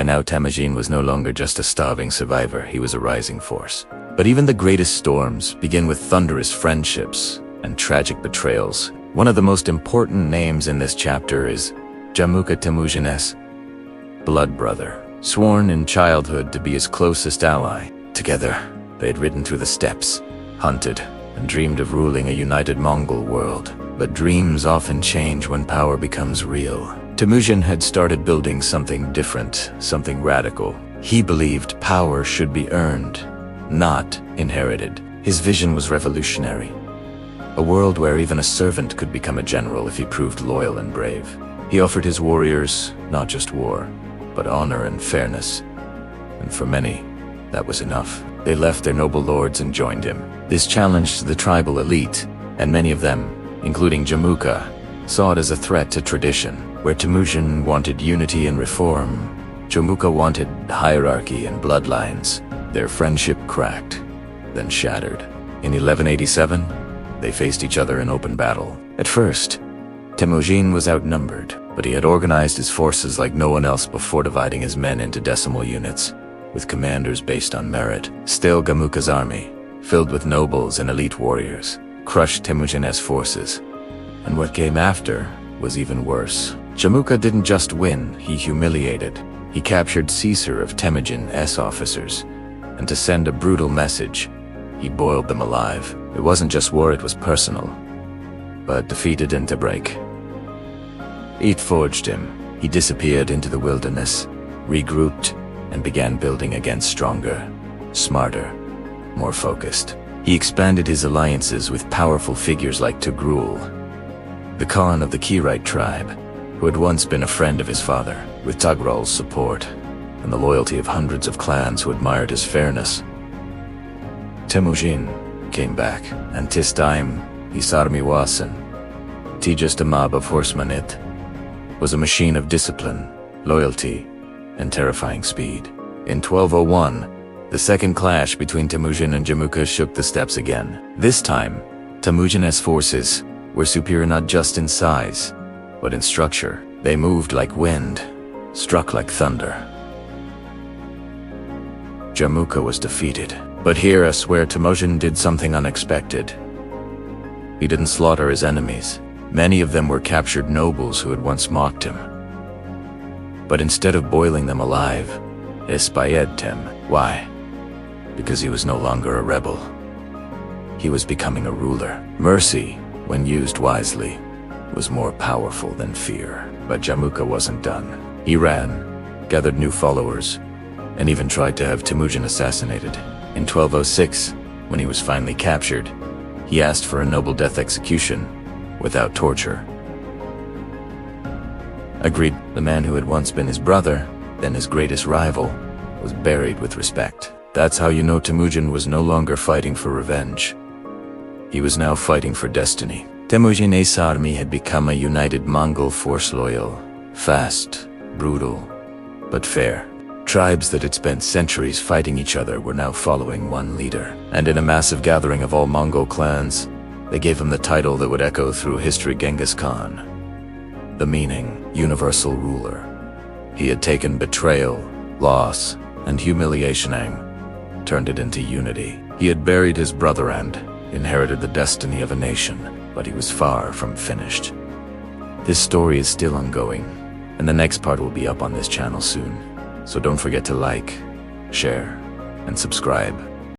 By now, Temujin was no longer just a starving survivor, he was a rising force. But even the greatest storms begin with thunderous friendships and tragic betrayals. One of the most important names in this chapter is Jamuka Temujin's blood brother. Sworn in childhood to be his closest ally, together they had ridden through the steppes, hunted, and dreamed of ruling a united Mongol world. But dreams often change when power becomes real. Temujin had started building something different, something radical. He believed power should be earned, not inherited. His vision was revolutionary. A world where even a servant could become a general if he proved loyal and brave. He offered his warriors not just war, but honor and fairness. And for many, that was enough. They left their noble lords and joined him. This challenged the tribal elite, and many of them, including Jamuka, saw it as a threat to tradition. Where Temujin wanted unity and reform, Jamuka wanted hierarchy and bloodlines. Their friendship cracked, then shattered. In 1187, they faced each other in open battle. At first, Temujin was outnumbered, but he had organized his forces like no one else before, dividing his men into decimal units, with commanders based on merit. Still, Jamuka's army, filled with nobles and elite warriors, crushed Temujin's forces. And what came after was even worse. Jamuka didn't just win, he humiliated. He captured Caesar of Temujin's officers, and to send a brutal message, he boiled them alive. It wasn't just war, it was personal. But defeated didn't break. It forged him. He disappeared into the wilderness, regrouped, and began building again stronger, smarter, more focused. He expanded his alliances with powerful figures like Togrul, the Khan of the Kirite tribe, who had once been a friend of his father. With Togrul's support and the loyalty of hundreds of clans who admired his fairness, Temujin came back, and this time, his army wasn't just a mob of horsemen. It was a machine of discipline, loyalty, and terrifying speed. In 1201, the second clash between Temujin and Jamuka shook the steppes again. This time, Temujin's forces were superior not just in size, but in structure. They moved like wind, struck like thunder. Jamuka was defeated. But here I swear Temujin did something unexpected. He didn't slaughter his enemies. Many of them were captured nobles who had once mocked him. But instead of boiling them alive, he spared them. Why? Because he was no longer a rebel. He was becoming a ruler. Mercy, when used wisely, was more powerful than fear. But Jamuka wasn't done. He ran, gathered new followers, and even tried to have Temujin assassinated. In 1206, when he was finally captured, he asked for a noble death execution, without torture. Agreed, the man who had once been his brother, then his greatest rival, was buried with respect. That's how you know Temujin was no longer fighting for revenge. He was now fighting for destiny. Temujin's army had become a united Mongol force, loyal, fast, brutal, but fair. Tribes that had spent centuries fighting each other were now following one leader. And in a massive gathering of all Mongol clans, they gave him the title that would echo through history: Genghis Khan. The meaning, universal ruler. He had taken betrayal, loss, and humiliation and turned it into unity. He had buried his brother and inherited the destiny of a nation, but he was far from finished. This story is still ongoing, and the next part will be up on this channel soon. So don't forget to like, share, and subscribe.